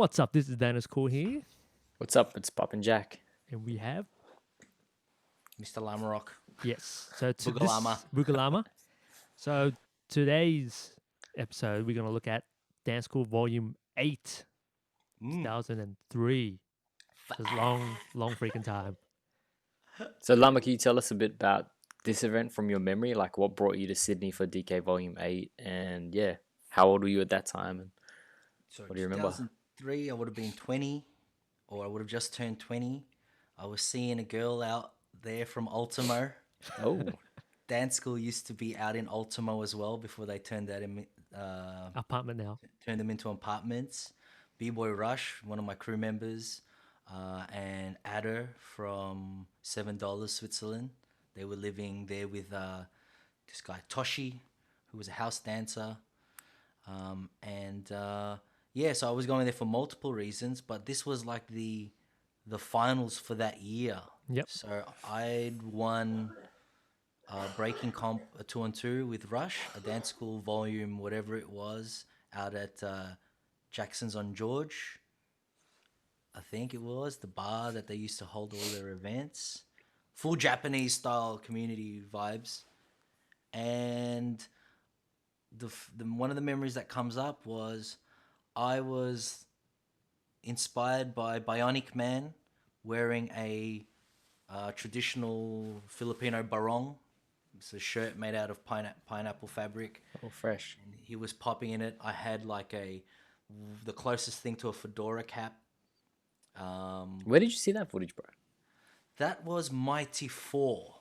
What's up? This is Danis Kool here, What's up? It's Poppin Jack. and we have Mr. Lamaroc. yes. So to Bugalama. this Bugalama. So today's episode, we're gonna look at Dancekool Vol.8, 2003. It's long freaking time. So, Lama, can you tell us a bit about this event from your memory? Like, what brought you to Sydney for DK Volume 8? And yeah, how old were you at that time? And So what do you remember? 2003, I would have been 20, or I would have just turned 20. I was seeing a girl out there from Ultimo. Oh, Dancekool used to be out in Ultimo as well before they turned Apartment now. them into apartments. B-Boy Rush, one of my crew members, and Adder from $7 Switzerland. They were living there with this guy Toshi, who was a house dancer. Yeah, so I was going there for multiple reasons, but this was like the finals for that year. Yep. So I'd won breaking comp a 2-on-2 with Rush, a Dancekool volume, whatever it was, out at Jackson's on George. I think it was the bar that they used to hold all their events. Full Japanese style community vibes. And the one of the memories that comes up was I was inspired by Bionic Man wearing a traditional Filipino barong. It's a shirt made out of pineapple fabric. oh, fresh. And he was popping in it. I had like the closest thing to a fedora cap. Where did you see that footage, bro? That was Mighty 4.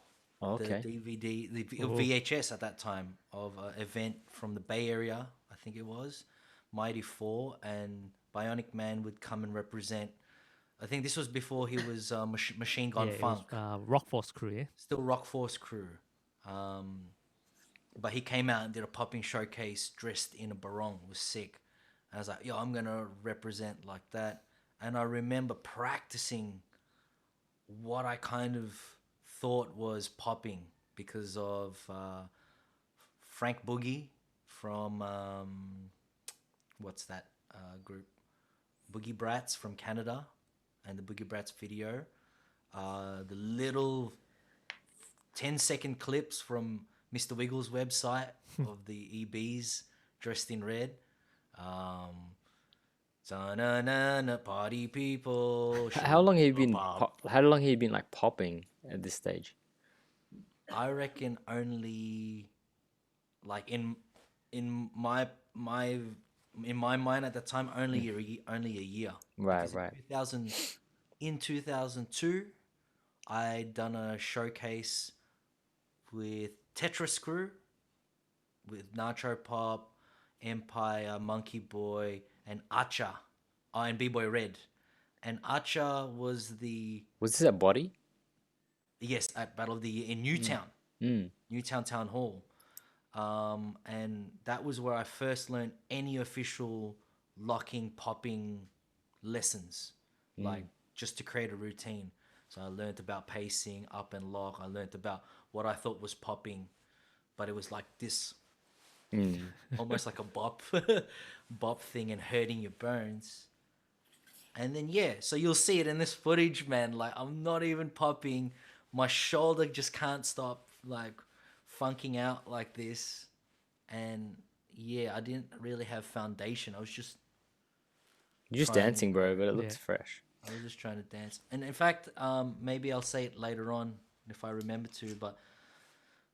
Oh, okay. The DVD, the VHS at that time of an event from the Bay Area, I think it was, Mighty 4, and Bionic Man would come and represent. I think this was before he was Machine Gun Yeah, it Funk, was, Rock Force crew. Yeah. still Rock Force crew. But he came out and did a popping showcase dressed in a barong. It was sick. And I was like, yo, I'm going to represent like that. And I remember practicing what I kind of thought was popping because of Frank Boogie from what's that group? Boogie Brats from Canada, and the Boogie Brats video. The little 10-second clips from Mr. Wiggles' website of the EBs dressed in red. Party people. How long have you been? How long have you been like popping at this stage? I reckon only like in my mind at the time only a year. Right, Because right. 2002, I'd done a showcase with Tetris Crew, with Nacho Pop, Empire, Monkey Boy, and Acha, and B-Boy Red. And Acha was Was this a body? yes, at Battle of the Year in Newtown, Newtown Town Hall. And that was where I first learned any official locking, popping lessons, like just to create a routine. So I learned about pacing, up and lock. I learned about what I thought was popping, but it was like this, almost like a bop thing and hurting your bones. And then, yeah, so you'll see it in this footage, man. Like, I'm not even popping. My shoulder just can't stop, like, funking out like this. And, yeah, I didn't really have foundation. I was just You're just Trying- dancing, bro, but it looks Yeah. fresh. trying to dance. And, in fact, maybe I'll say it later on if I remember to. But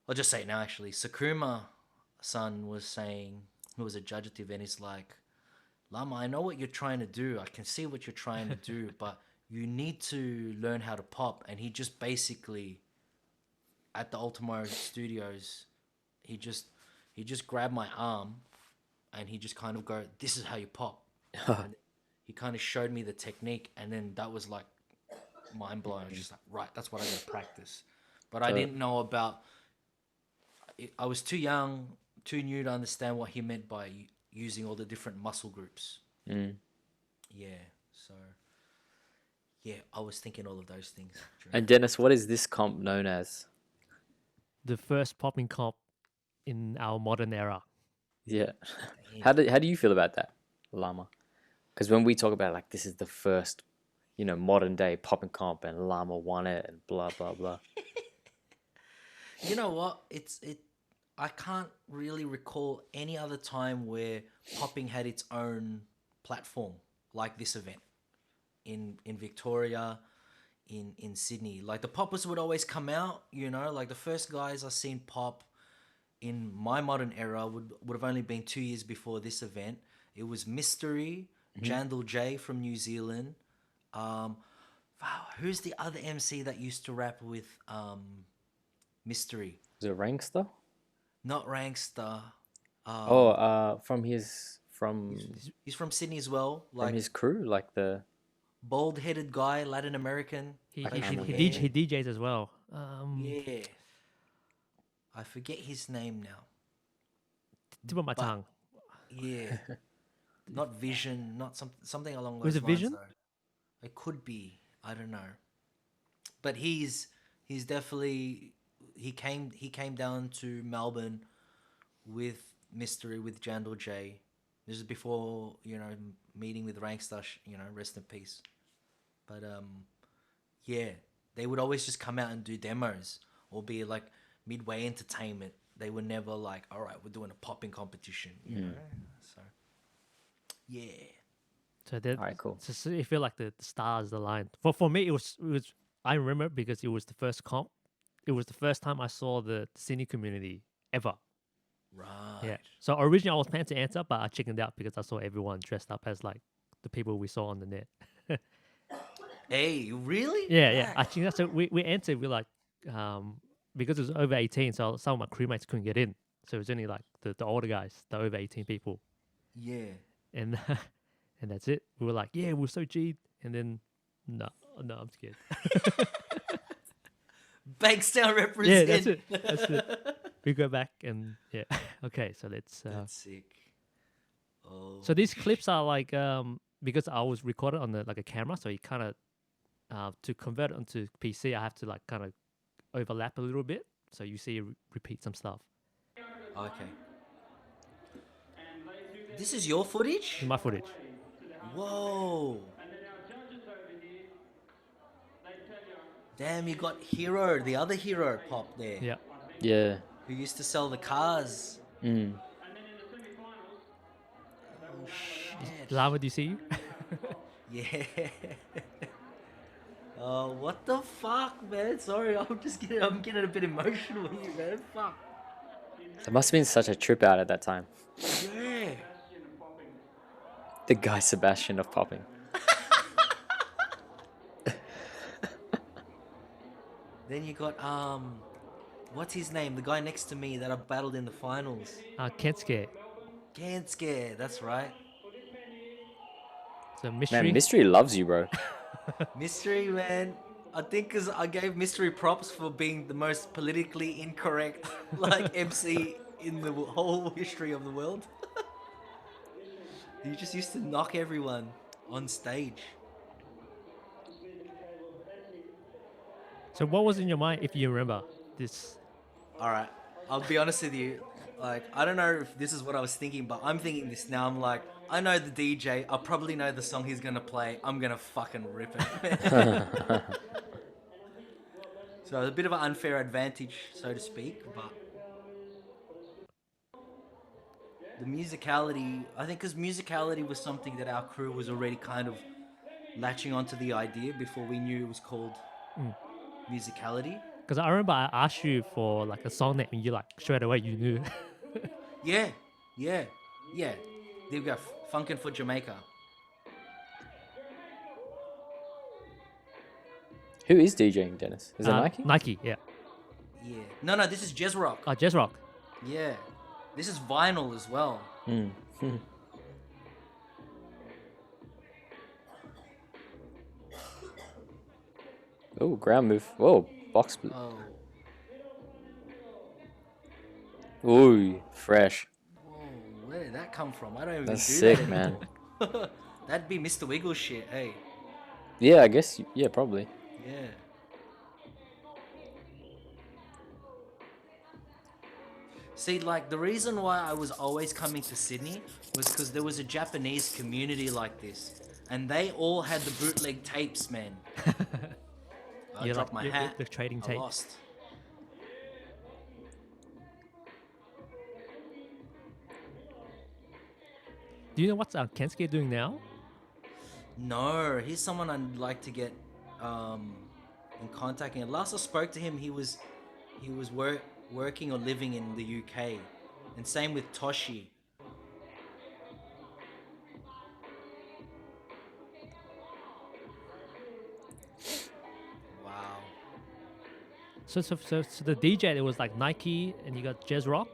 I'll just say it now, actually. Sakuma-san was saying, who was a judge at the event, he's like, Lama, I know what you're trying to do. I can see what you're trying to do, but you need to learn how to pop. And he just basically, at the Ultimo Studios, he just grabbed my arm, and he just kind of go, "This is how you pop." And he kind of showed me the technique, and then that was like mind blowing. I was just like, right, that's what I got to practice. But I didn't know about. I was too young, too new to understand what he meant by using all the different muscle groups. Yeah, so yeah, I was thinking all of those things. And Dennis, what is this comp known as? The first popping comp in our modern era. Yeah. How do you feel about that, Lama? Because when we talk about like this is the first, modern day popping comp and Llama won it and blah blah blah. You know what? I can't really recall any other time where popping had its own platform like this event in Victoria, in Sydney. Like the poppers would always come out, like the first guys I seen pop in my modern era would have only been 2 years before this event. It was Mystery, Jandal J from New Zealand. Wow, who's the other MC that used to rap with Mystery? Is it Rankster? Not Rankster. From his He's from Sydney as well. from Like his crew, like the bald-headed guy, Latin American. He Asian he, hair. he DJs as well. Yeah. I forget his name now. Tip of my tongue. Yeah. Not Vision, not something along those Was it lines. Vision? Though. It could be. I don't know. But he's definitely he came down to Melbourne with Mystery with Jandal J. This is before, meeting with Rankster, rest in peace. But yeah, they would always just come out and do demos or be like midway entertainment. They were never like, all right, we're doing a popping competition, you know? So yeah. So that, Alright, cool. So you feel like the stars aligned. For me, it was. I remember because it was the first comp. It was the first time I saw the Sydney community ever. Right. Yeah. So originally I was planning to answer, but I chickened out because I saw everyone dressed up as like the people we saw on the net. Hey, really? Yeah. I Fuck. chickened out. So we answered. We like because it was over 18, so some of my crewmates couldn't get in. So it was only like the older guys, the over 18 people, Yeah. and and that's it. We were like, yeah, we're so G'd, and then no, I'm scared. Bankstown Yeah, represent. that's it. That's it. We go back and yeah. Okay, so let's. That's sick. Oh. So these clips are like because I was recorded on like a camera, so you kind of to convert it onto PC, I have to like kind of overlap a little bit, so you see repeat some stuff. Okay. This is your footage? In my footage. Whoa. Damn, you got Hiro, the other Hiro pop there. Yeah. Yeah. Who used to sell the cars. Mm. Oh shit. Lama, do you see you? Yeah. Oh, what the fuck, man? Sorry, I'm getting a bit emotional here, man. Fuck. It must have been such a trip out at that time. Yeah. The Guy Sebastian of popping. Then you got what's his name? The guy next to me that I battled in the finals. Can't scare. Can't scare. That's right. So mystery. Man, Mystery loves you, bro. Mystery, man. I think because I gave Mystery props for being the most politically incorrect MC in the whole history of the world. He just used to knock everyone on stage. So what was in your mind, if you remember this? All right, I'll be honest with you. Like, I don't know if this is what I was thinking, but I'm thinking this now. I'm like, I know the DJ. I probably know the song he's gonna play. I'm gonna fucking rip it. So a bit of an unfair advantage, so to speak, but the musicality, I think, because musicality was something that our crew was already kind of latching onto the idea before we knew it was called musicality. Because I remember I asked you for like a song name, and you like straight away you knew. Yeah. There we go, Funkin' for Jamaica. Who is DJing, Dennis? Is it Nike? Nike, yeah. Yeah. No, this is Jezroc. Jezroc. Yeah. This is vinyl as well. Mm. Oh, ground move. Whoa, box split. Oh. Ooh, fresh. Whoa, where did that come from? I don't even That's do sick, that. man. That'd be Mr. Wiggle shit, hey. Yeah, I guess. Yeah, probably. Yeah. See, like the reason why I was always coming to Sydney was because there was a Japanese community like this, and they all had the bootleg tapes, man. I dropped my hat. The trading I tapes. lost. Do you know what Kensuke doing now? No, he's someone I'd like to get in contact. And last I spoke to him, he was working or living in the UK, and same with Toshi. Wow. So the DJ, there was like Naiki and you got Jezroc.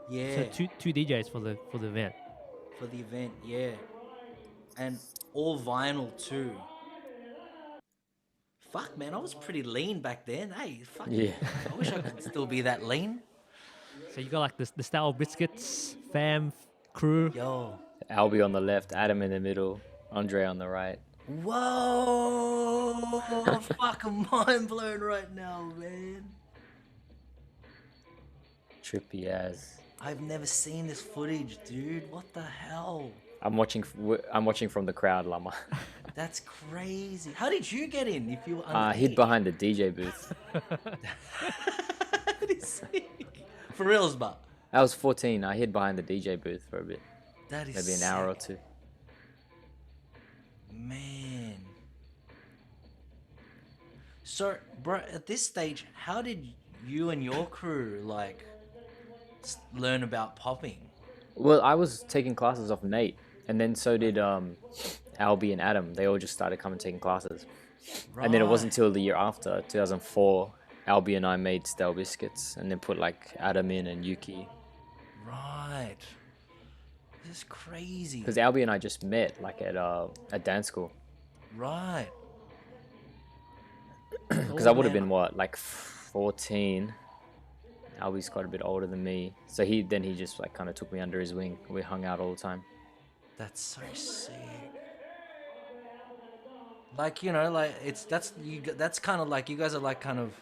Yeah. So two DJs for the event. For the event, yeah. And all vinyl too. Fuck, man, I was pretty lean back then. Hey, fuck. Yeah. I wish I could still be that lean. So you got like the style biscuits, fam, crew. Yo. Albie on the left, Adam in the middle, Andre on the right. Whoa! Fuck, I'm mind blown right now, man. Trippy as. I've never seen this footage, dude. What the hell? I'm watching from the crowd, Lama. That's crazy. How did you get in if you were I hid underage? behind the DJ booth. That is sick. For reals, but I was 14. I hid behind the DJ booth for a bit, that is maybe an hour or two. Man. So, bro, at this stage, how did you and your crew like learn about popping? Well, I was taking classes off Nate, and then so did Albie and Adam. They all just started coming taking classes. And then it wasn't until the year after, 2004, Albie and I made Stale Biscuits, and then put like Adam in and Yuki. Right. This is crazy. Because Albie and I just met like at Dancekool. Right. Because I would have been what, like 14. Albie's quite a bit older than me, so he just like kind of took me under his wing. We hung out all the time. That's so sick. Like, you know, like that's kind of like you guys are like kind of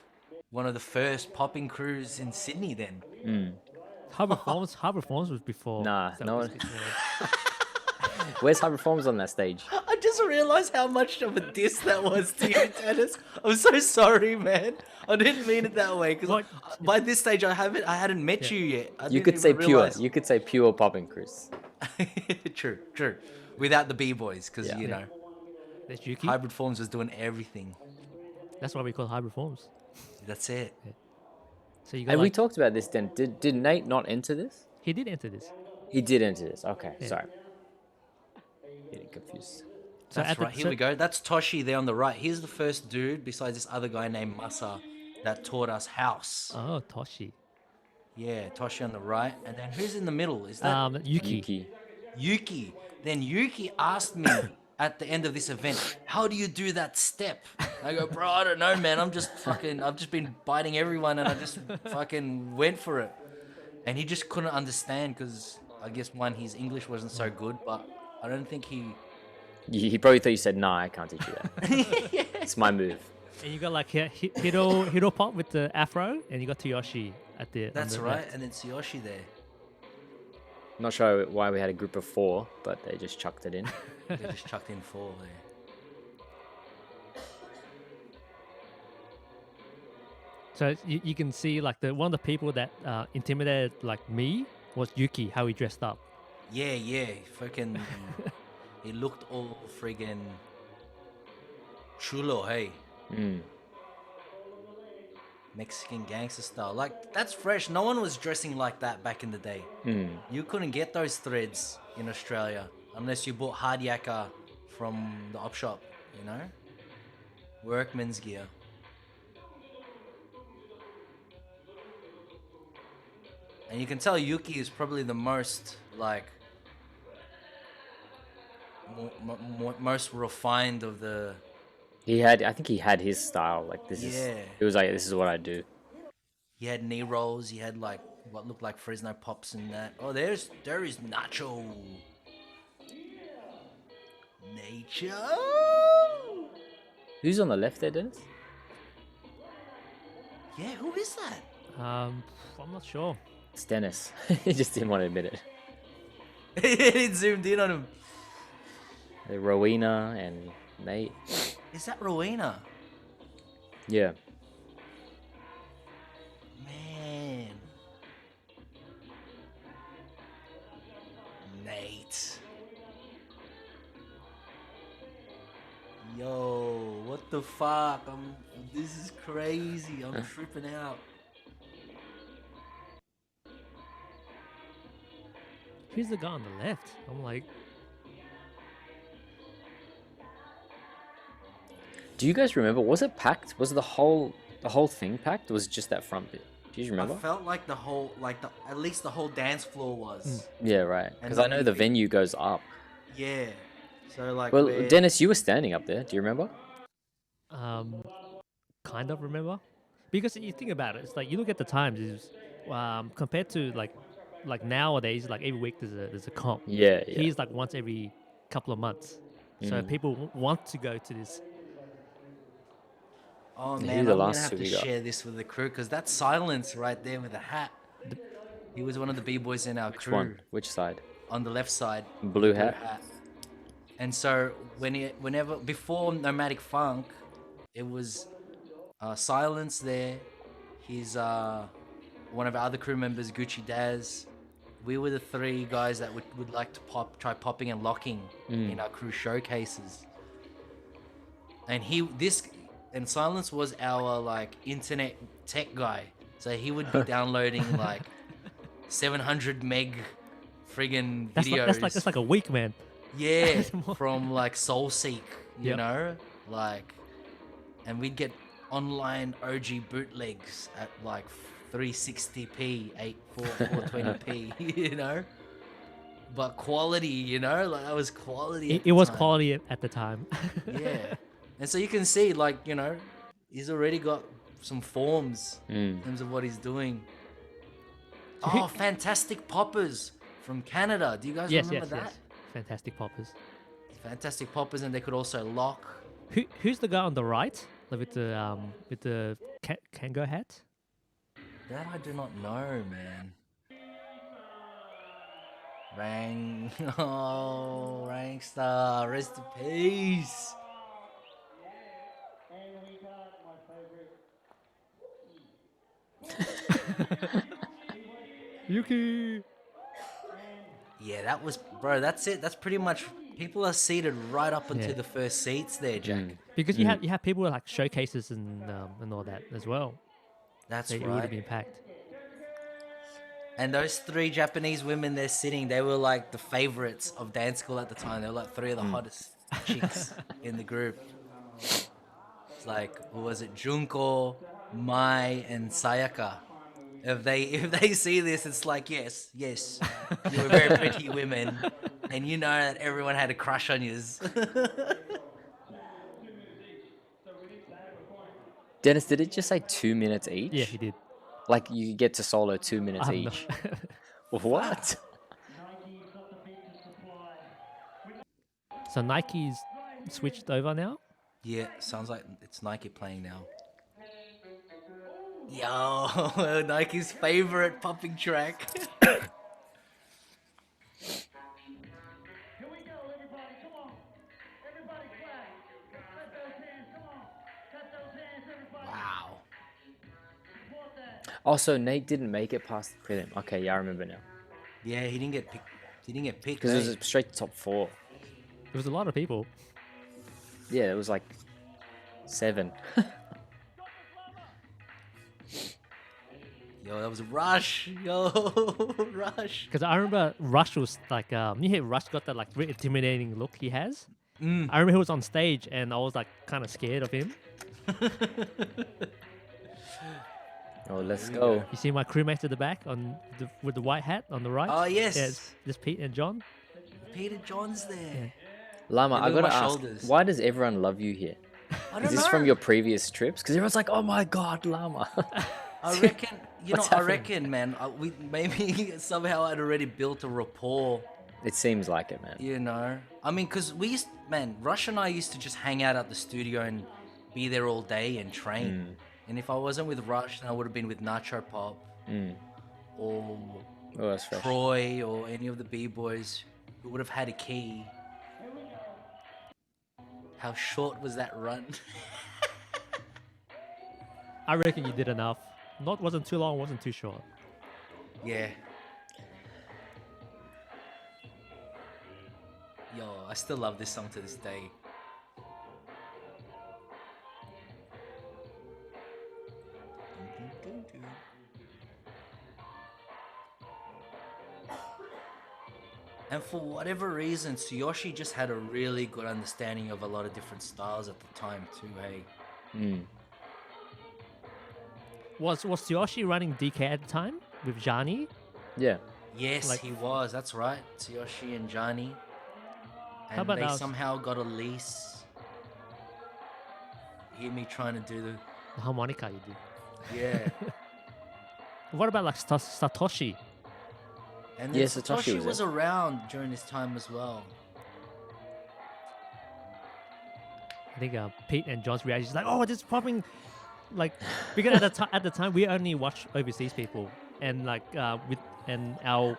one of the first popping crews in Sydney then. Harbour Farms was before. Nah, Style no one- Biscuits, yeah. Where's Hybrid Forms on that stage? I just realized how much of a diss that was to you, Dennis. I'm so sorry, man. I didn't mean it that way because What? by this stage I hadn't met you yet. I You didn't could say even pure. realize. You could say pure popping Chris. True. Without the b-boys, because Yeah. you know, That's Yuki. Hybrid Forms was doing everything. That's why we call Hybrid Forms. That's it. So you got And we like, talked about this then. Did Nate not enter this? he did enter this. He did enter this. Okay, Yeah. sorry. Getting confused. So That's at the- right. Here so- we go. That's Toshi there on the right. He's the first dude besides this other guy named Masa that taught us house. Oh, Toshi. Yeah, Toshi on the right, and then who's in the middle? Is that Yuki. Yuki. Yuki? Then Yuki asked me at the end of this event, "How do you do that step?" I go, "Bro, I don't know, man. I've just been biting everyone, and I just fucking went for it." And he just couldn't understand because I guess his English wasn't so good, but I don't think he. He probably thought you said, "Nah, I can't teach you that. It's my move." And you got like Hiro Pop with the afro, and you got Toyoshi at the. on That's the right, left. and then Tsuyoshi there. I'm not sure why we had a group of 4, but they just chucked it in. They just chucked in 4 there. So you can see like one of the people that intimidated like me was Yuki, how he dressed up. Yeah, fucking. He looked all friggin' chulo, hey. Mm. Mexican gangster style. Like, that's fresh. No one was dressing like that back in the day. Mm. You couldn't get those threads in Australia unless you bought hard yakka from the op shop, you know? Workman's gear. And you can tell Yuki is probably the most, like, most refined of the... I think he had his style. Like this is. Yeah. It was like, this is what I do. He had knee rolls. He had like what looked like Fresno pops and that. Oh, there is Nacho. Nature. Who's on the left there, Dennis? Yeah, who is that? I'm not sure. It's Dennis. He just didn't want to admit it. It zoomed in on him. Rowena and Nate. Is that Rowena? Yeah. Man. Nate. Yo, what the fuck? This is crazy. I'm tripping out. Who's the guy on the left? I'm like, Do you guys remember? Was it packed? Was the whole thing packed? Or was it just that front bit? Do you remember? I felt like the whole, at least the whole dance floor was. Yeah, right. And Because I know the venue goes up. Yeah. So like. Well, where- Dennis, you were standing up there. Do you remember? kind of remember, because you think about it, it's like you look at the times is compared to like nowadays, like every week there's a comp. Yeah, yeah. He's like once every couple of months, so people want to go to this. Oh Yeah, man, he's the I'm gonna last have two to we got. share this with the crew because that silence right there with the hat. He was one of the b-boys in our Which crew one? Which side? on the left side. Blue hat. And so whenever before Nomadic Funk, it was silence there. He's one of our other crew members, Gucci Daz. We were the three guys that would like to try popping and locking in our crew showcases. And Silence was our like internet tech guy. So he would be downloading like 700 meg friggin' videos. That's like a week, man. Yeah, from like SoulSeek, you Yep. know? Like, and we'd get online OG bootlegs at like 360p, 420p, you know? But quality, you know? Like, that was quality. It was quality at the time. Yeah. And so you can see, like, you know, he's already got some forms in terms of what he's doing. Oh, Fantastic Poppers from Canada. Do you guys remember that? Yes. Fantastic poppers. Fantastic Poppers, and they could also lock. Who's the guy on the right, like with the Kango hat? That I do not know, man. Rang. Oh, Rangstar. Rest in peace. Yuki. Yeah, that was, bro. That's it. That's pretty much. People are seated right up into Yeah. the first seats there, Jack. Because you have people with like showcases and all that as well. That's So it would have right. been packed. And those three Japanese women they're sitting, they were like the favorites of dance school at the time. They were like three of the hottest chicks in the group. It's like, who was it? Junko, Mai, and Sayaka. If they see this, it's like, yes, you were very pretty women, and you know that everyone had a crush on you. Dennis, did it just say 2 minutes each? Yeah, he did. Like you get to solo 2 minutes I have each. no- What? So Nike's switched over now. Yeah, sounds like it's Nike playing now. Yo, Nike's favorite popping track. Wow. Also, Nate didn't make it past the prelim. Okay, yeah, I remember now. Yeah, he didn't get picked. He didn't get picked. Because it eh? was straight to top 4. There was a lot of people. Yeah, it was like 7. Yo, that was Rush. Yo, Rush. Because I remember Rush was like, you hear Rush got that like really intimidating look he has. Mm. I remember he was on stage and I was like kind of scared of him. Oh, let's go. You see my crewmates at the back with the white hat on the right? Oh, yes. Yeah, it's just Pete and John. Peter John's there. Lama, I Look at gotta my ask, shoulders. why does everyone love you here? I Is don't this know. from your previous trips? Because everyone's like, oh my god, Lama. I reckon, What's I happening? reckon, man, we maybe somehow I'd already built a rapport, It seems like it, man. you know? I mean, because Rush and I used to just hang out at the studio and be there all day and train. And if I wasn't with Rush, then I would have been with Nacho Pop. or Oh, that's fresh. Troy or any of the B-boys who would have had a key. How short was that run? I reckon you did enough. Wasn't too long, wasn't too short. Yeah. Yo, I still love this song to this day. And for whatever reason, Tsuyoshi just had a really good understanding of a lot of different styles at the time too, hey? Was Tsuyoshi running DK at the time with Johnny? Yeah. Yes, Like- he was. That's right. Tsuyoshi and Johnny. How And about they now- somehow got a lease. Hear me trying to do The harmonica you did. the... Yeah. What about like Satoshi? And then Yeah, Satoshi Satoshi was was there. around during this time as well. I think Pete and John's reaction is like, oh, this is popping, like, because at the time we only watch overseas people, and like and our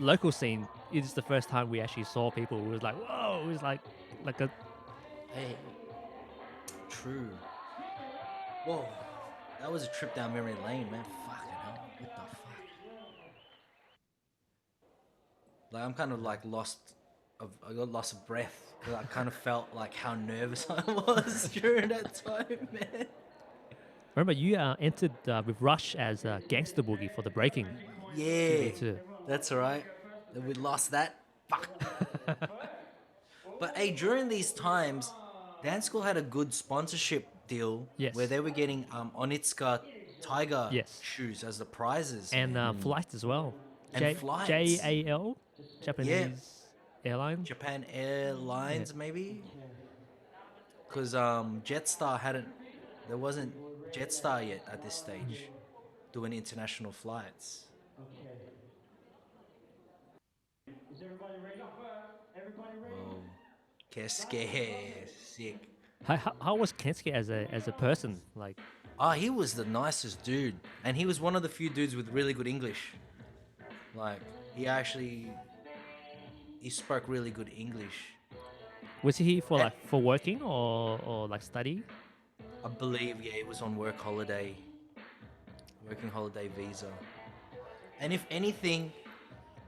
local scene is the first time we actually saw people. It was like, whoa, it was like a Hey. True. Whoa. That was a trip down memory lane, man. Fucking hell. What the fuck? Like, I'm kind of like I got lost of breath. 'Cause I kind of felt like how nervous I was during that time, man. Remember, you entered with Rush as Gangster Boogie for the breaking. Yeah. too. That's right. Then we lost that. Fuck. But hey, during these times, Dancekool had a good sponsorship deal Yes. where they were getting Onitsuka Tiger Yes. shoes as the prizes. And flights as well. And flights. JAL, Japanese Airlines. Japan Airlines, maybe? Because Jetstar there wasn't Jetstar yet at this stage doing international flights. Oh, Kesuke, sick. How was Kensuke as a person? Like, He was the nicest dude, and he was one of the few dudes with really good English. Like, he spoke really good English. was he for working or like study? I believe, yeah, he was on working holiday visa. And if anything,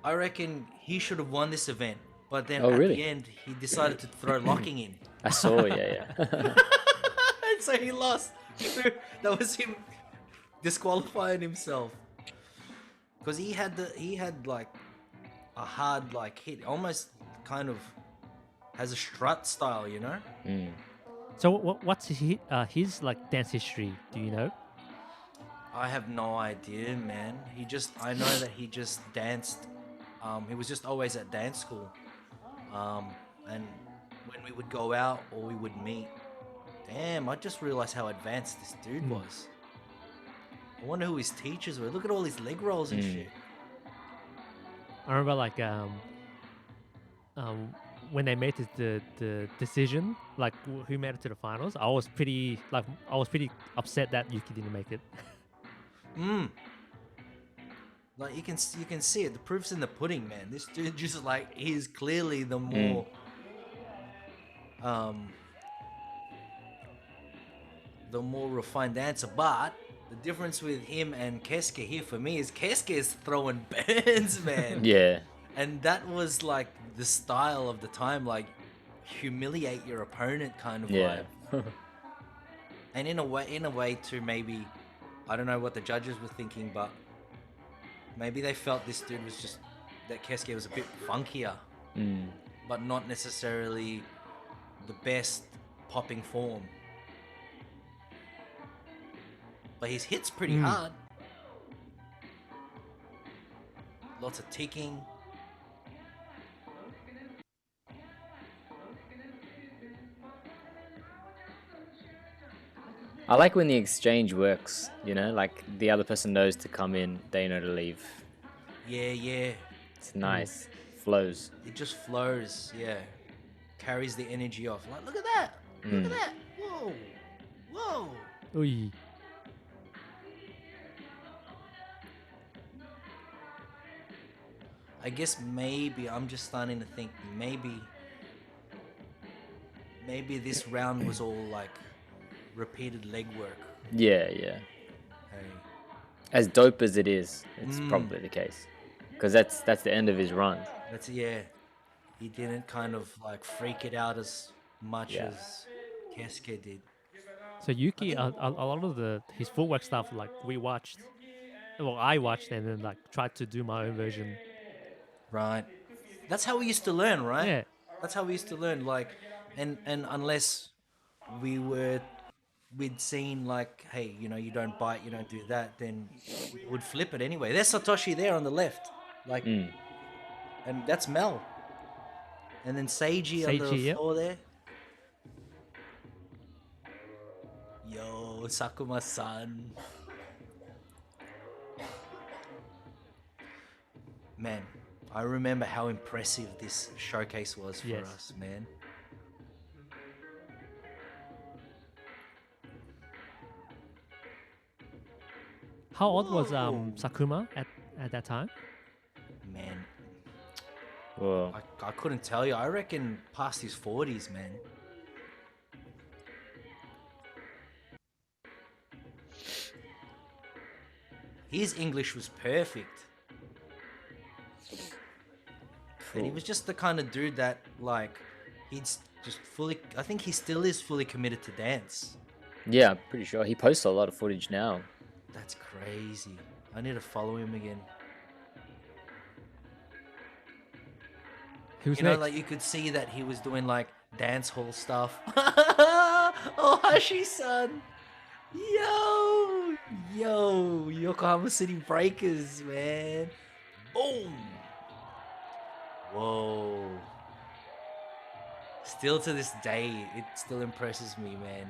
I reckon he should have won this event. But then Oh, at really? the end, he decided to throw locking in. I saw, yeah. And so he lost. That was him disqualifying himself. Because he had like a hard like hit, almost kind of has a strut style, you know? So what's his like dance history? Do you know? I have no idea, man. I know that he just danced. He was just always at dance school. And when we would go out or we would meet, damn, I just realized how advanced this dude was. I wonder who his teachers were. Look at all his leg rolls and shit. I remember like when they made the decision, like who made it to the finals. I was pretty upset that Yuki didn't make it. Like you can see it. The proof's in the pudding, man. This dude just like he's clearly the more refined dancer. But the difference with him and Kesuke here for me is Kesuke is throwing burns, man. Yeah. And that was like the style of the time, like humiliate your opponent kind of Yeah. vibe. And in a way too, maybe I don't know what the judges were thinking, but maybe they felt this dude was just that Kesuke was a bit funkier, but not necessarily the best popping form. But his hit's pretty hard. Lots of ticking. I like when the exchange works, you know, like the other person knows to come in, they know to leave. Yeah. It's nice. Flows. It just flows, yeah. Carries the energy off. Like, look at that. Look at that. Whoa. Oi. I guess maybe I'm just starting to think maybe this round was all like repeated legwork. Yeah. Hey. As dope as it is, it's probably the case. Because that's the end of his run. That's He didn't kind of like freak it out as much Yeah. as Kesuke did. So Yuki, a lot of his footwork stuff, like we watched, well, I watched and then like tried to do my own version. Right. That's how we used to learn, right? Yeah. That's how we used to learn. Like, and unless we'd seen like, hey, you don't bite, you don't do that, then we would flip it anyway. There's Satoshi there on the left, like, and that's Mel. And then Seiji on the Seiji, yep. floor there. Yo, Sakuma-san. Man, I remember how impressive this showcase was for us, man. How old was Sakuma at that time? Man, Whoa. I couldn't tell you. I reckon past his 40s, man. His English was perfect. And he was just the kind of dude that, like, he's just fully... I think he still is fully committed to dance. Yeah, I'm pretty sure. He posts a lot of footage now. That's crazy. I need to follow him again. Who's You know, next? like, you could see that he was doing, like, dance hall stuff. Oh, Hashi-san! Yo, Yokohama City Breakers, man. Boom. Whoa. Still to this day, it still impresses me, man.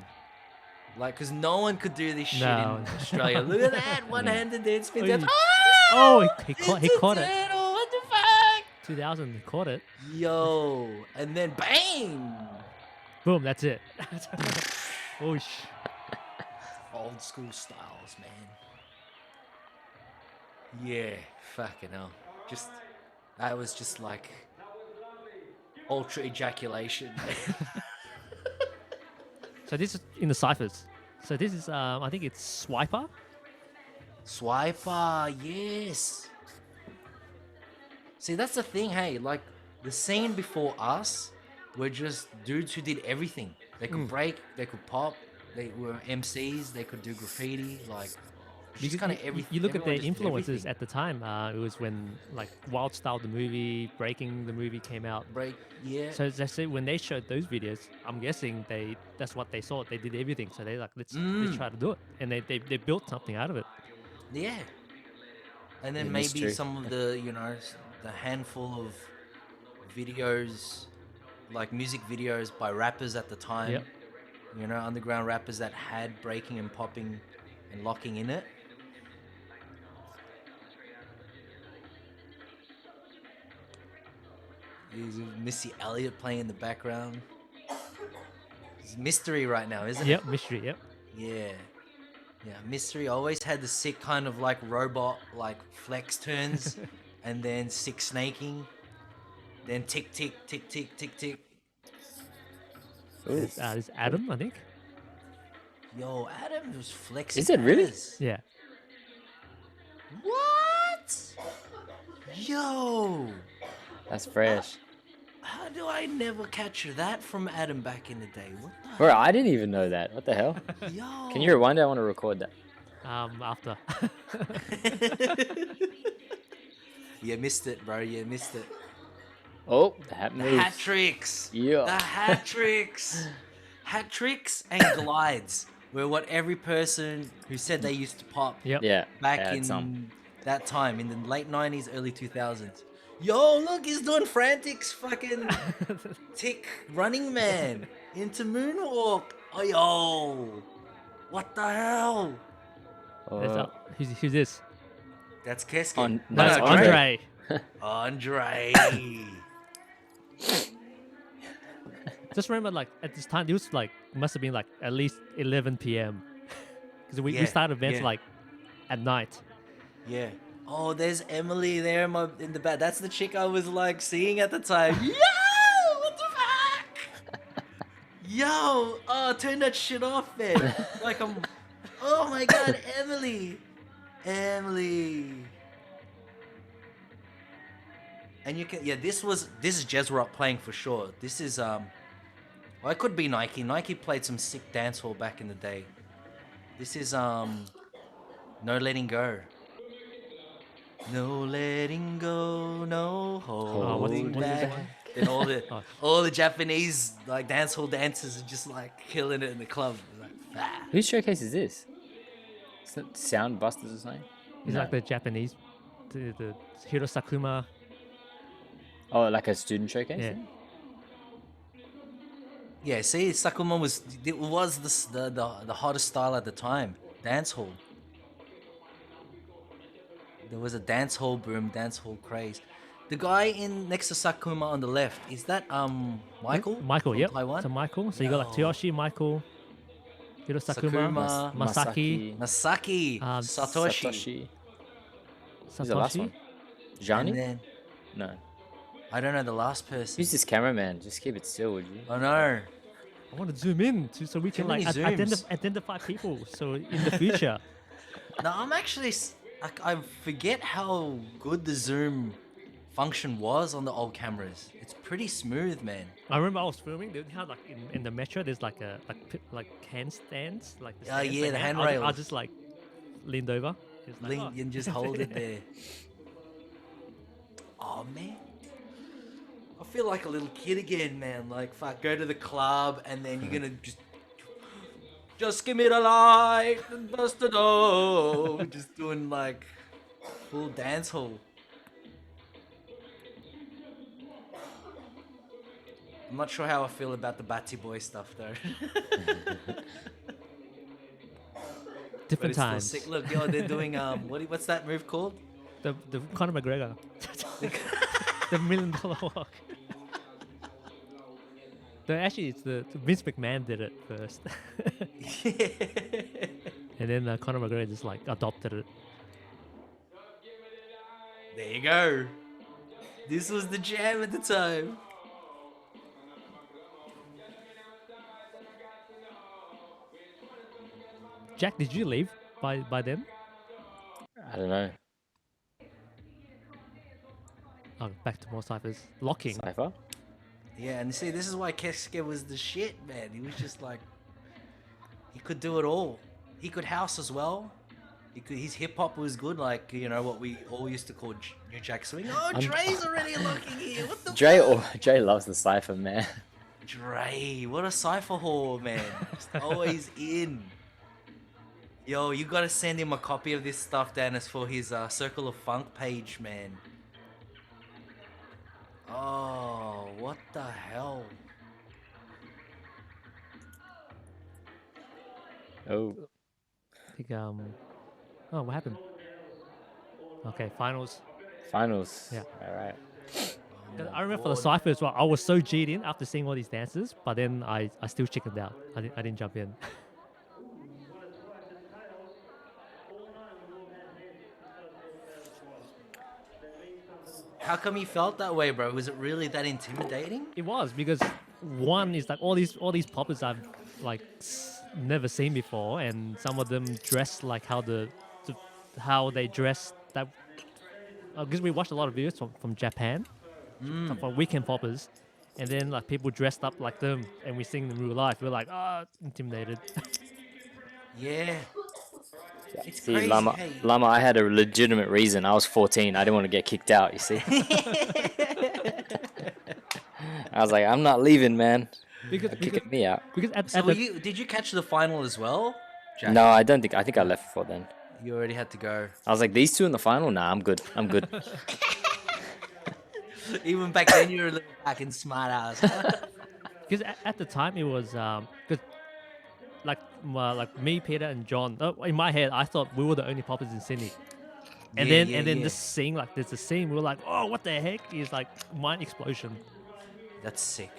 Like, because no one could do this shit No. in Australia. Look at that, one-handed dance spin. Oh, Dance. Oh, he caught it. Turtle, what the fuck? 2000, he caught it. Yo, and then bang! Boom, that's it. Oh, Old school styles, man. Yeah, fucking hell. That was just like ultra ejaculation. So this is in the ciphers. So this is, I think it's Swiper. Swiper, yes. See, that's the thing, hey, like the scene before us were just dudes who did everything. They could break, they could pop, they were MCs, they could do graffiti, like just kind of everything. You look at Everyone the just did influences everything. at the time. It was when like Wild Style the movie, Breaking the movie came out. Break, yeah. So that's it. When they showed those videos, I'm guessing that's what they saw. They did everything. So they like let's try to do it, and they built something out of it. Yeah. And then Yeah, maybe mystery. some of the, the handful of videos, like music videos by rappers at the time. Yep. Underground rappers that had breaking and popping and locking in it. There's Missy Elliott playing in the background. It's mystery right now, isn't it? Yep, mystery. Yep. Yeah. Yeah, Mystery always had the sick kind of like robot, like flex turns, and then sick snaking, then tick, tick, tick, tick, tick, tick. Ooh. This is Adam, I think. Yo, Adam was flexing. Is it really? hers. Yeah. What? Yo, That's fresh. how do I never capture that from Adam back in the day? What Bro, I didn't even know that. What the hell? the? Yo. Can you rewind it? I want to record that. After. You missed it, bro. You missed it. Oh, the hat The moves. hat tricks. Yeah. The hat tricks. Hat tricks and glides were what every person who said they used to pop Yep. Yeah. back had in some. that time, in the late 90s, early 2000s. Yo, look, he's doing frantics, fucking tick running man into moonwalk. Oh, yo. What the hell? Who's this? That's Kesuke. On- No, that's no, Andre. Andre. Just remember, like at this time, it was like must have been like at least 11 p.m. because we Yeah, started events yeah. like at night. Yeah. Oh, there's Emily there in the back. That's the chick I was like seeing at the time. Yo, what the fuck? Yo, oh, turn that shit off, man. Like I'm. Oh my god, Emily, Emily. And you can, yeah. This is Jezroc playing for sure. This is well, it could be Naiki. Naiki played some sick dancehall back in the day. This is No Letting Go. No letting go, no holding what's back. that one? And Oh, all the Japanese like dancehall dancers are just like killing it in the club. Like, ah. Whose showcase is this? Is that Sound Busters or something? he's No. like the Japanese, the Hiro Sakuma. Oh, like a student showcase? Yeah. Yeah, see, Sakuma was the hottest style at the time, dancehall. There was a dancehall boom, dancehall craze. The guy in next to Sakuma on the left, is that Michael? Michael, from yep. Taiwan? So Michael. So you got like Yo. Tsuyoshi, Michael, Hiro Sakuma, Sakuma, Masaki, Masaki, Satoshi. Satoshi. Who's the last Satoshi. one? And Johnny? then No. I don't know the last person. Who's this cameraman? Just keep it still, would you? I know. I want to zoom in so we Too can like many zooms. identify people. So in the future, No, I'm actually I forget how good the zoom function was on the old cameras. It's pretty smooth, man. I remember I was filming. They had like in the metro. There's like a like handstands, like the stands Yeah, they the had. I handrails. just like leaned over. Just like, Link and just hold it there. Oh man. I feel like a little kid again, man. Like, fuck, go to the club and then you're gonna just give me the light and bust the door. Just doing like full dance hall. I'm not sure how I feel about the Batty Boy stuff though. But different it's still times. sick. Look, yo, they're doing what's that move called? The Conor McGregor, the $1 million walk. Actually, it's the Vince McMahon did it first, and then Conor McGregor just like adopted it. There you go. This was the jam at the time. Jack, did you leave by then? I don't know. Oh, back to more ciphers. Locking. Cypher? Yeah, and see, this is why Kesuke was the shit, man. He was just like, he could do it all. He could house as well. His hip hop was good, like, you know, what we all used to call New Jack Swing. Oh, Dre's already locking here. What the Dre loves the Cypher, man. Dre, what a cypher whore, man. Just always in. Yo, you gotta send him a copy of this stuff, Danis, for his Circle of Funk page, man. Oh, what the hell? Oh. I think oh, what happened? Okay, finals. Finals. Yeah. Alright. 'Cause I remember for the cipher as well. I was so G'd in after seeing all these dances, but then I still chickened out. I didn't jump in. How come you felt that way, bro? Was it really that intimidating? It was because one is like all these poppers I've like never seen before, and some of them dress like how how they dress that. Because we watched a lot of videos from Japan, from weekend poppers, and then like people dressed up like them, and we sing them in real life. We're like, intimidated. Yeah. It's See, crazy. Lama, Hey. Lama, I had a legitimate reason. I was 14. I didn't want to get kicked out, you see. I was like, I'm not leaving, man. because They're kicking me out. because at So the, did you catch the final as well, Jack? No, I don't think. I think I left before then. You already had to go. I was like, these two in the final? Nah, I'm good. I'm good. Even back then, you were a little fucking smart ass. because at the time it was because like me, Peter, and John. In my head, I thought we were the only poppers in Sydney. And then this scene, like there's a scene, we were like, oh, what the heck? Is like mind explosion. That's sick.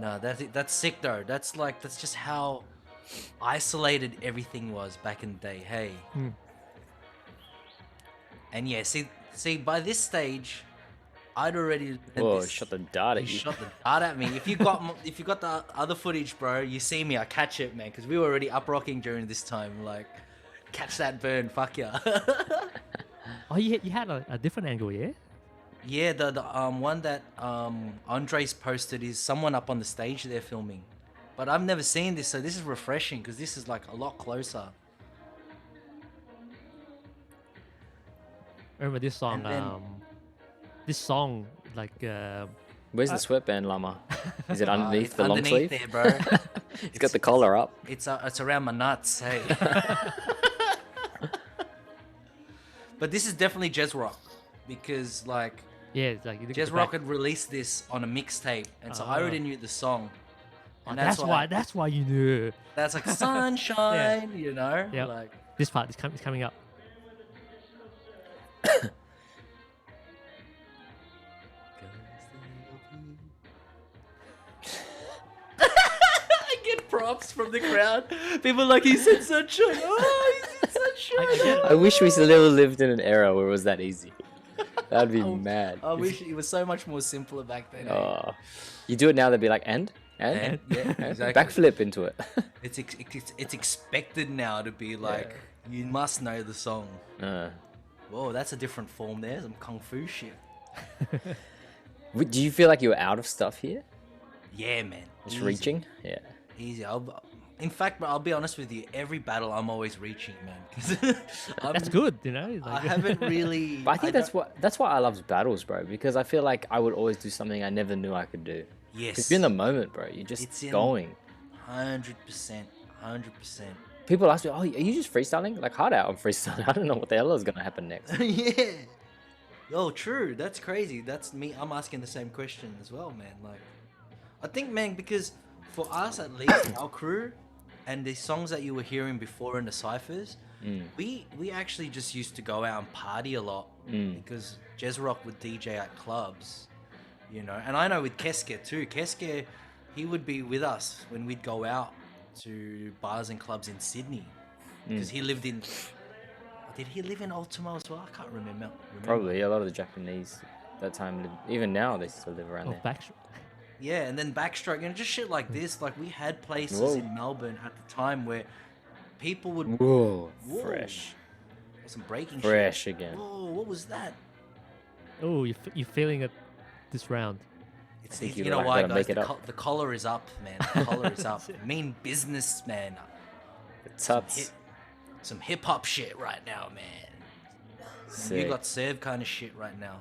No, that's sick though. That's just how isolated everything was back in the day. Hey. And yeah, see, by this stage, I'd already. Whoa, shot the dart at He you. shot the dart at me. If you got the other footage, bro, you see me, I catch it, man, because we were already up rocking during this time. Like, catch that burn, fuck yeah. Oh, you had a different angle, yeah? Yeah, the one that Andres posted is someone up on the stage they're filming, but I've never seen this, so this is refreshing because this is like a lot closer. Remember this song? And then- This song, like, Where's the sweatband, Lama? Is it underneath it's the long underneath sleeve? there, bro. He's got the collar up. It's around my nuts, hey. But this is definitely Jezroc, because like yeah, it's like you look at the Jezroc back. had released this on a mixtape, and so I Ah. already knew the song. Oh, And that's why. That's why you knew. That's like sunshine, you know. Yep. Like This part is coming up. I get props from the crowd. People like, he said sunshine. Oh, he said sunshine. I wish we still lived in an era where it was that easy. That'd be mad. I wish it was so much more simpler back then. eh? Oh, you do it now, they'd be like, and And, yeah, exactly. backflip into it. It's expected now to be like, you must know the song. Whoa, that's a different form there. Some kung fu shit. Do you feel like you were out of stuff here? Yeah, man. Just Easy. reaching? Yeah. Easy. In fact, bro, I'll be honest with you. Every battle, I'm always reaching, man. 'Cause That's good, you know. I Like, haven't really. But I think don't- that's why I love battles, bro. Because I feel like I would always do something I never knew I could do. Yes. Because you're in the moment, bro. You're just It's in- going. 100%. 100%. People ask me, "Oh, are you just freestyling?" Like hard out, I'm freestyling. I don't know what the hell is gonna happen next. Yeah. Yo, true. That's crazy. That's me. I'm asking the same question as well, man. Like, I think, man, because for us at least, our crew, and the songs that you were hearing before in the ciphers, we actually just used to go out and party a lot because Jezroc would DJ at clubs, you know. And I know with Keske too. Keske, he would be with us when we'd go out to bars and clubs in Sydney because he lived in. Did he live in Ultimo as well? I can't remember. Probably a lot of the Japanese that time, even now they still live around oh, there. backstroke. Yeah, and then backstroke, you know, just shit like this. Like we had places Whoa. in Melbourne at the time where people would Whoa, Whoa. fresh, some breaking fresh shit. again. Whoa, what was that? Oh, you're feeling it this round. It's think you you know like why, gotta guys? make it up. The collar is up, man. The collar is up. Mean business, man. Tuts. Some hip hop shit right now, man. You Sick. got served kind of shit right now.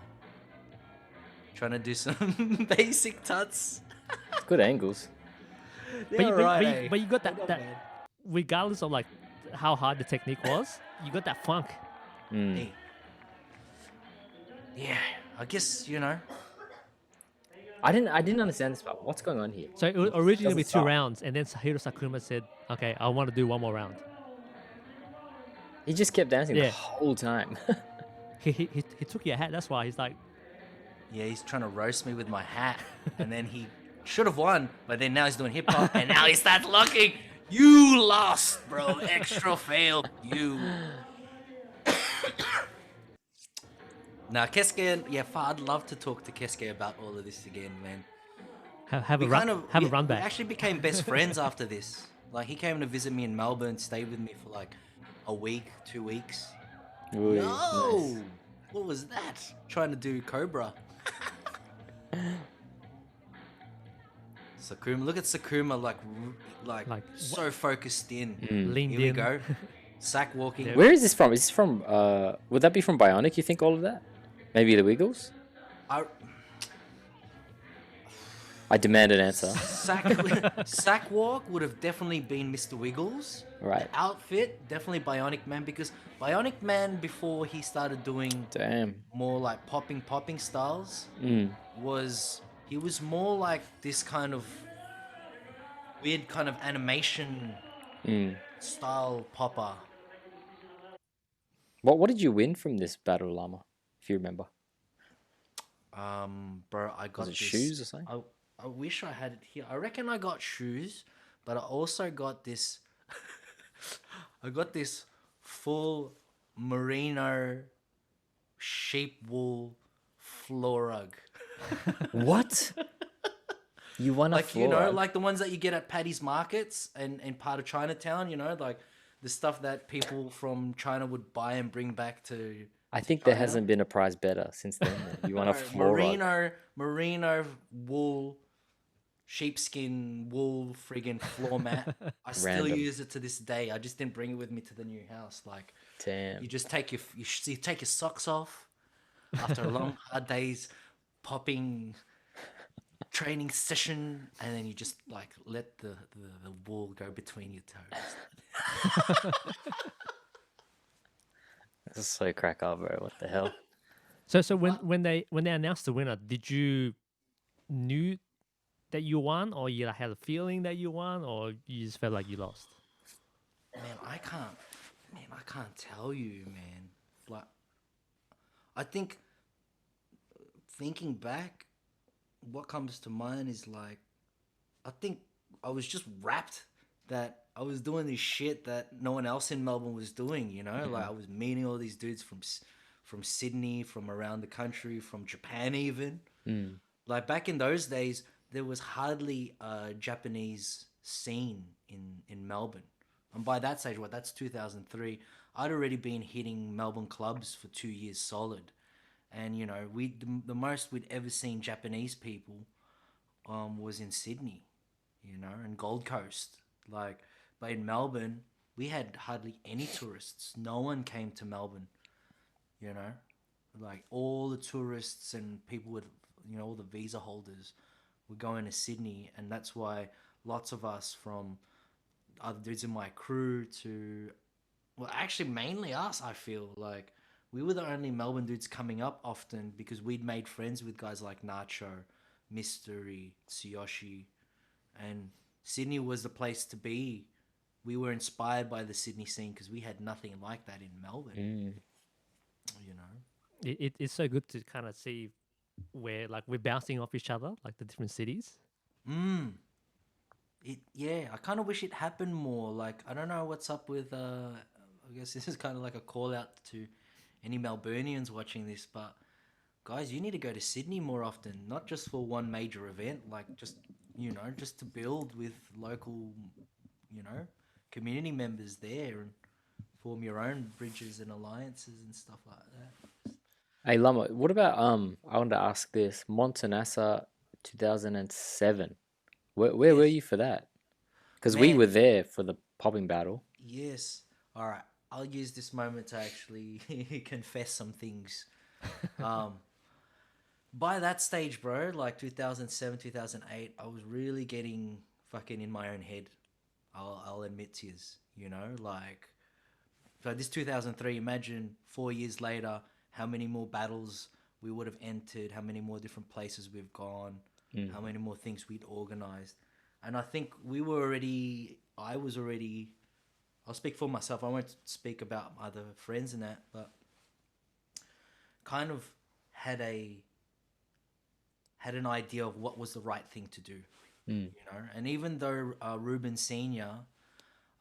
Trying to do some basic tuts. Good angles. But you, They're but, right, but, eh? you, but you got Hold on, that man. regardless of like how hard the technique was, you got that funk. Hey. Yeah, I guess, you know. I didn't understand this part. What's going on here? So it was originally Doesn't be 2 stop. rounds, and then Hiro Sakuma said, "Okay, I want to do one more round." He just kept dancing Yeah. the whole time. He took your hat. That's why he's like, Yeah, he's trying to roast me with my hat. And then he should have won, but then now he's doing hip hop, and now he starts locking. You lost, bro. Extra fail. You. Now, Keske, yeah, I'd love to talk to Keske about all of this again, man. have a We run, have a run we back. actually became best friends after this. Like, he came to visit me in Melbourne, stayed with me for like a week, 2 weeks. Ooh, No! nice. What was that? Trying to do Cobra. Sakuma, look at Sakuma, like so focused in. Leaned Here we in. go. Sack walking. Yeah. Where is this from? Is this from? Would that be from Bionic? You think all of that? Maybe the Wiggles? I, I demand an answer. Sack walk would have definitely been Mr. Wiggles. Right. The outfit, definitely Bionic Man, because Bionic Man, before he started doing Damn. more like popping styles, he was more like this kind of weird kind of animation style popper. What did you win from this battle, Llama? If you remember, Bro, I got was it this. shoes or something? I wish I had it here. I reckon I got shoes, but I also got this. I got this full merino sheep wool floor rug. What? You won a Like, floor rug? like the ones that you get at Paddy's markets and part of Chinatown, like the stuff that people from China would buy and bring back to I think there China. hasn't been a prize better since then. You won a Bro, floor rug. merino wool, sheepskin wool friggin' floor mat. I still Random. use it to this day. I just didn't bring it with me to the new house. Like, Damn. you just take you take your socks off after a long hard day's popping training session, and then you just like let the wool go between your toes. That's so crack up, bro. What the hell? So when they announced the winner, did you knew that you won, or you had a feeling that you won, or you just felt like you lost? Man, I can't tell you, man. Like, I think thinking back, what comes to mind is like, I think I was just wrapped that I was doing this shit that no one else in Melbourne was doing. Like I was meeting all these dudes from Sydney, from around the country, from Japan even. Like back in those days, there was hardly a Japanese scene in Melbourne. And by that stage, that's 2003. I'd already been hitting Melbourne clubs for 2 years solid. And, the most we'd ever seen Japanese people was in Sydney, and Gold Coast. Like, but in Melbourne, we had hardly any tourists. No one came to Melbourne, you know? Like, all the tourists and people with, all the visa holders were going to Sydney. And that's why lots of us from other dudes in my crew to, well, actually mainly us, I feel like we were the only Melbourne dudes coming up often because we'd made friends with guys like Nacho, Mystery, Tsuyoshi, and Sydney was the place to be. We were inspired by the Sydney scene because we had nothing like that in Melbourne. You know, It's so good to kind of see where like we're bouncing off each other, like the different cities. yeah, I kind of wish it happened more. Like, I don't know what's up with. I guess this is kind of like a call out to any Melburnians watching this, but guys, you need to go to Sydney more often, not just for one major event, like just just to build with local, community members there and form your own bridges and alliances and stuff like that. Hey Lama, what about I wanted to ask this. Montanassa 2007. Where were Yes, you for that? Because we man. were there for the popping battle. Yes. All right. I'll use this moment to actually confess some things. Um, by that stage, bro, like 2007, 2008, I was really getting fucking in my own head. I'll admit to you, like, so this 2003, imagine 4 years later, how many more battles we would have entered, how many more different places we've gone, how many more things we'd organized. And I think I'll speak for myself. I won't speak about my other friends and that, but kind of had an idea of what was the right thing to do, And even though Ruben Senior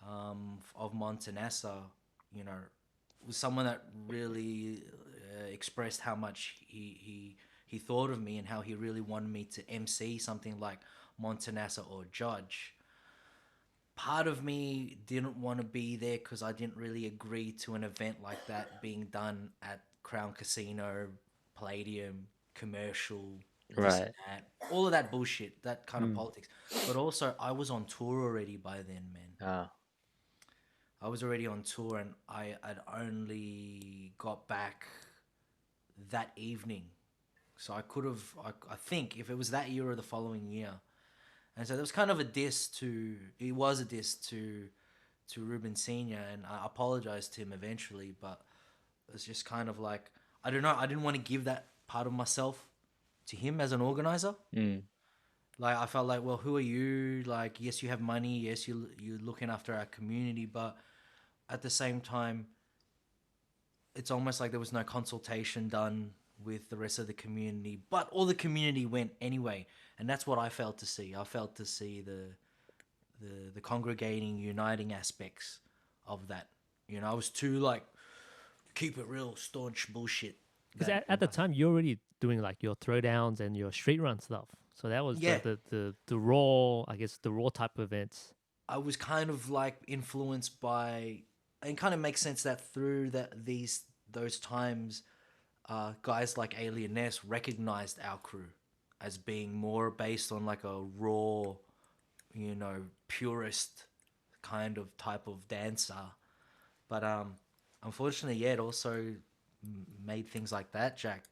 of Montanassa, was someone that really expressed how much he thought of me and how he really wanted me to MC something like Montanassa or judge. Part of me didn't want to be there because I didn't really agree to an event like that being done at Crown Casino, Palladium, commercial, this and Right. that, all of that bullshit, that kind of politics. But also, I was on tour already by then, man. Ah. I was already on tour, and I had only got back that evening, so I could have. I think if it was that year or the following year. And so there was kind of a diss to. It was a diss to Ruben Senior, and I apologized to him eventually. But it was just kind of like, I don't know. I didn't want to give that part of myself to him as an organizer. Like, I felt like, well, who are you? Like, yes, you have money. Yes, you're looking after our community, but at the same time, it's almost like there was no consultation done with the rest of the community, but all the community went anyway, and that's what I failed to see. I failed to see the congregating, uniting aspects of that. I was too like keep it real, staunch bullshit, Because that at the time you're already doing like your throwdowns and your street run stuff. So that was Yeah. the raw, I guess, the raw type of events. I was kind of like influenced by, and kind of makes sense that through those times, guys like Alien Ness recognized our crew as being more based on like a raw, purist kind of type of dancer. But unfortunately, yeah, it also made things like that, Jack,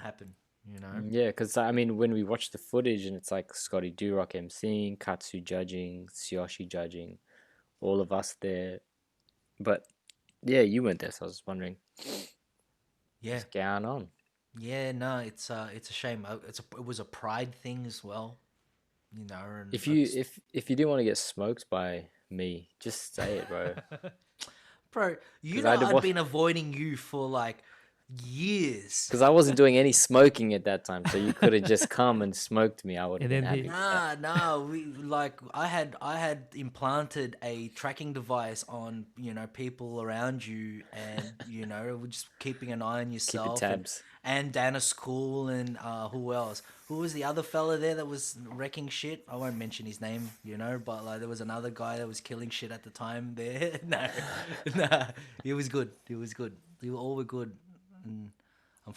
happen. You know. Yeah, because I mean, when we watch the footage and it's like Scotty Durock emceeing, Katsu judging, Tsuyoshi judging, all of us there. But yeah, you weren't there, so I was just wondering Yeah, what's going on. yeah, no, it's a shame. It was a pride thing as well, and If I you just, if you didn't want to get smoked by me, just say it, bro. bro, Because I had to I'd watch. been avoiding you for like years. Because I wasn't doing any smoking at that time, so you could have just come and smoked me. I would have And been then happy he- with that. Nah, we like I had implanted a tracking device on people around you, and we're just keeping an eye on Keeping yourself tabs. and Danis Kool and who else? Who was the other fella there that was wrecking shit? I won't mention his name, but like there was another guy that was killing shit at the time there. No, nah, he was good. He was good. They all were good. And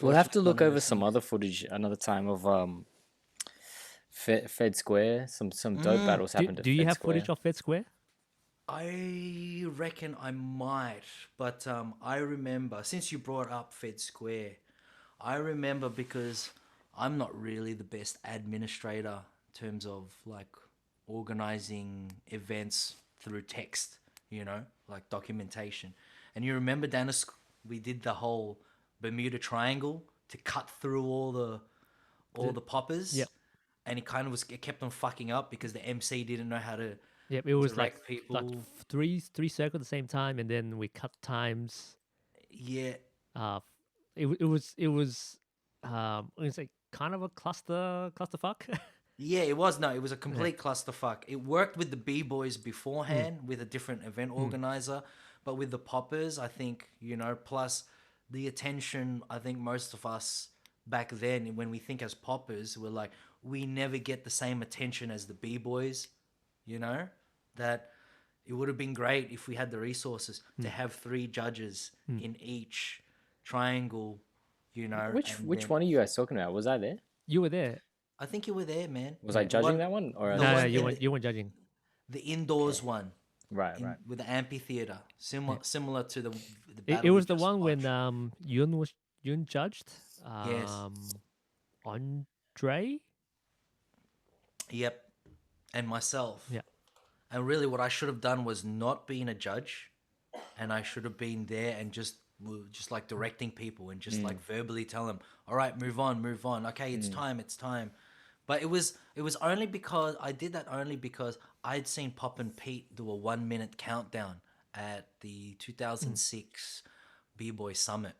We'll have to unfortunately, look one of over those some things. other footage another time of Fed Square. Some dope battles do, happened at do you Fed have Square. footage of Fed Square? I reckon I might, but I remember since you brought up Fed Square, I remember because I'm not really the best administrator in terms of like organizing events through text, like documentation. And you remember, Dennis, we did the whole Bermuda Triangle to cut through all the poppers, Yep. and it kept on fucking up because the MC didn't know how to Yep. It was direct like people. three circles at the same time, and then we cut times. Yeah, It was like kind of a clusterfuck. yeah, it was. No, it was a complete clusterfuck. It worked with the B-boys beforehand with a different event organizer, but with the poppers, I think, plus the attention, I think most of us back then, when we think as poppers, we're like, we never get the same attention as the B-boys, that it would have been great if we had the resources to have three judges in each triangle, Which and which then one are you guys talking about? Was I there? You were there. I think you were there, man. Was I Yeah. judging One, that one or the No, one you in weren't. You weren't judging. the indoors one right, right. with the amphitheater, similar to the It battle we was the just one when watched. Yun judged. Yes. Andre. Yep, and myself. Yeah. And really, what I should have done was not being a judge, and I should have been there and just like directing people and just like verbally telling them, "All right, move on, move on. Okay, it's time, it's time." But it was only because I did that only because I'd seen Poppin Pete do a 1 minute countdown at the 2006 B-Boy Summit.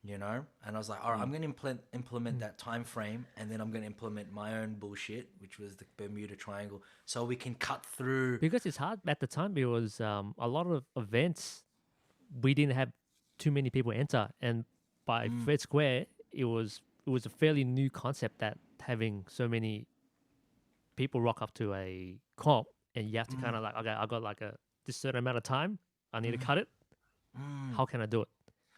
And I was like, all right, I'm going to implement that time frame, and then I'm going to implement my own bullshit, which was the Bermuda Triangle, so we can cut through. Because it's hard at the time. Because a lot of events we didn't have too many people enter, and by Fed Square, it was a fairly new concept that having so many people rock up to a comp, and you have to kind of like, okay, I got like this certain amount of time, I need to cut it. How can I do it?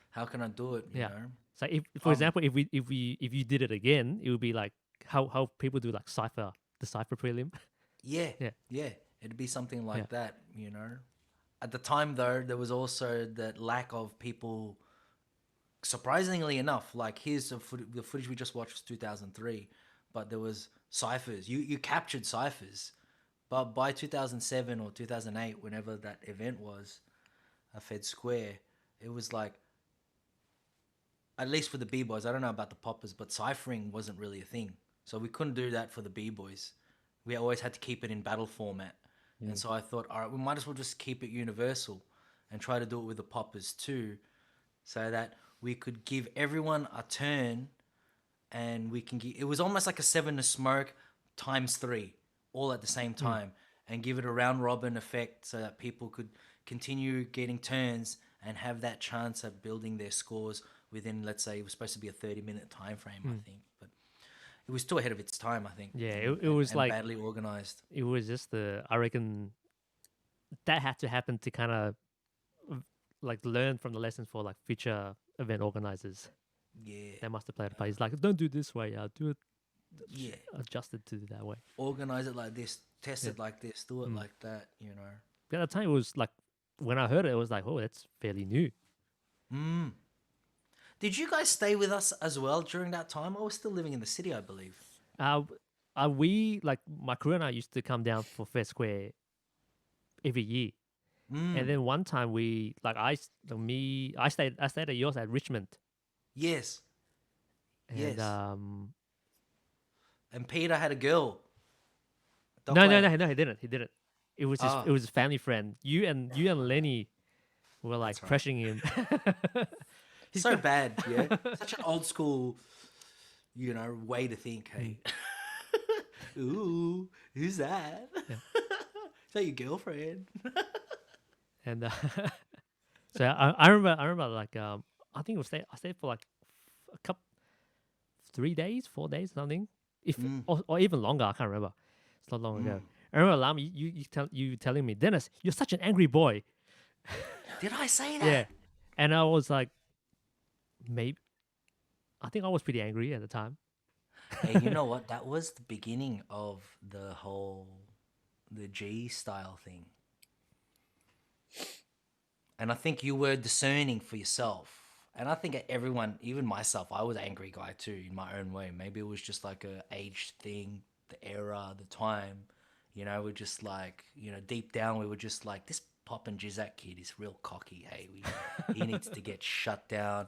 How can I do it? Yeah. So if, for example, if you did it again, it would be like how people do like the cipher prelim. Yeah, Yeah. yeah, it'd be something like that. At the time, though, there was also that lack of people. Surprisingly enough, like here's the footage we just watched was 2003, but there was ciphers. You captured ciphers, but by 2007 or 2008, whenever that event was, Fed Square, it was like, at least for the B-boys, I don't know about the poppers, but ciphering wasn't really a thing. So we couldn't do that for the B-boys. We always had to keep it in battle format. And so I thought, all right, we might as well just keep it universal and try to do it with the poppers too, so that we could give everyone a turn, and we can it was almost like a seven to smoke times three, all at the same time, and give it a round robin effect so that people could continue getting turns and have that chance at building their scores within, let's say, it was supposed to be a 30-minute time frame, I think, but it was still ahead of its time, I think. Yeah, and, it was and like badly organized. it was just I reckon that had to happen to kind of like learn from the lessons for like future event organizers. Yeah, They must have played a part. He's like, don't do it this way. Do it yeah. adjust it to that way. Organize it like this, test it like this, do it like that. But at the time, it was like when I heard it, it was like, oh, that's fairly new. Did you guys stay with us as well during that time? I was still living in the city, I believe. We like my crew and I used to come down for Fair Square every year. And then one time we like I stayed at yours at Richmond. Yes. And Yes. um And Peter had a girl. no, he didn't. It was Ah. it was his family friend. You and Lenny were like That's right. pressuring him. So bad, yeah. Such an old school, way to think. Hey, ooh, who's that? Is that your girlfriend? And so I remember like I think I stayed for like a couple 3 days, 4 days, something. If or even longer, I can't remember. It's not long ago. I remember Lam, you telling me, Dennis, you're such an angry boy. Did I say that? Yeah. And I was like, maybe I think I was pretty angry at the time. Hey, you know what? That was the beginning of the G style thing. And I think you were discerning for yourself. And I think everyone, even myself, I was an angry guy too in my own way. Maybe it was just like a age thing, the era, the time. We're just like, deep down we were just like, this Poppin Jack kid is real cocky. Hey, he needs to get shut down.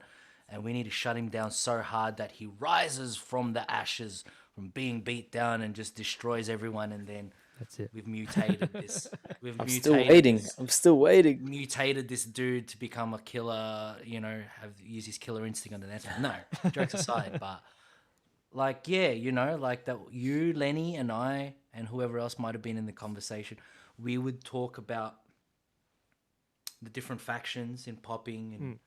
And we need to shut him down so hard that he rises from the ashes, from being beat down and just destroys everyone. And then That's it. we've mutated this. I'm still waiting. Mutated this dude to become a killer, use his killer instinct on the next one. No, jokes aside, but like, yeah, like that you, Lenny, and I, and whoever else might have been in the conversation, we would talk about the different factions in popping and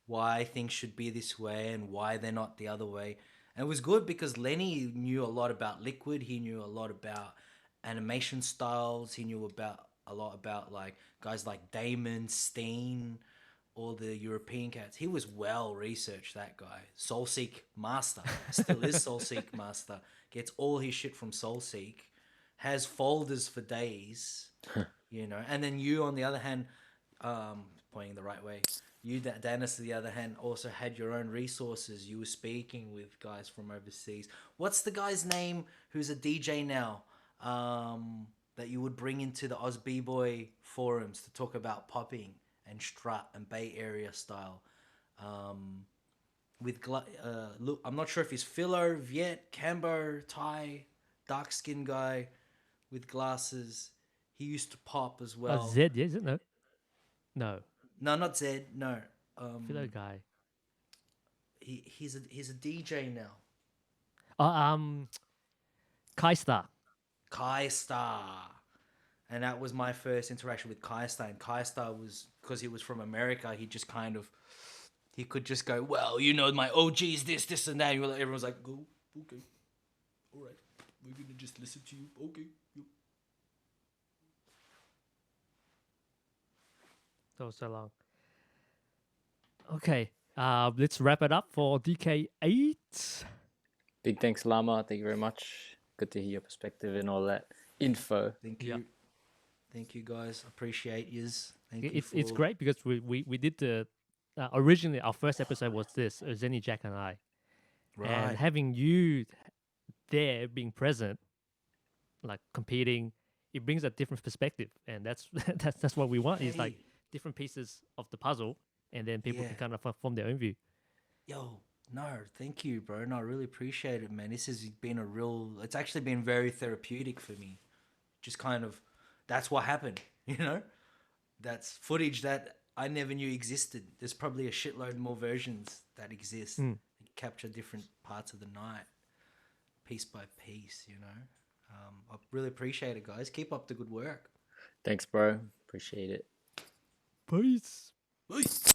why things should be this way and why they're not the other way. And it was good because Lenny knew a lot about Liquid. He knew a lot about animation styles. He knew a lot about like guys like Damon, Steen, all the European cats. He was well researched, that guy. Soulseek master. Still is Soulseek master. Gets all his shit from Soulseek. Has folders for days. And then you, on the other hand, pointing the right way. You, Danis, on the other hand, also had your own resources. You were speaking with guys from overseas. What's the guy's name who's a DJ now that you would bring into the Oz B-Boy forums to talk about popping and strut and Bay Area style? Look, I'm not sure if he's Philo, Viet, Cambo, Thai, dark-skinned guy with glasses. He used to pop as well. Zed, yeah, is it? No. No, not Zed. No. Philo guy. He's a DJ now. Kai Star. Kai Star. And that was my first interaction with Kai Star. And Kai Star was, because he was from America, he could just go, well, my OG's this and that. Everyone's like, go, okay, all right, we're gonna just listen to you, okay. Yep. That was so long. Okay, let's wrap it up for DK8. Big thanks, Lama. Thank you very much. Good to hear your perspective and all that info. Thank you. Yeah. Thank you, guys. Appreciate yous. It's great because we did the originally our first episode was this Zenny, Jack, and I, Right. and having you there being present, like competing, it brings a different perspective, and that's that's what we want. Is like different pieces of the puzzle, and then people can kind of form their own view. Yo, no, thank you, bro. No, I really appreciate it, man. This has been it's actually been very therapeutic for me. Just kind of, that's what happened, That's footage that I never knew existed. There's probably a shitload more versions that exist. That capture different parts of the night, piece by piece, I really appreciate it, guys. Keep up the good work. Thanks, bro. Appreciate it. Peace. Peace.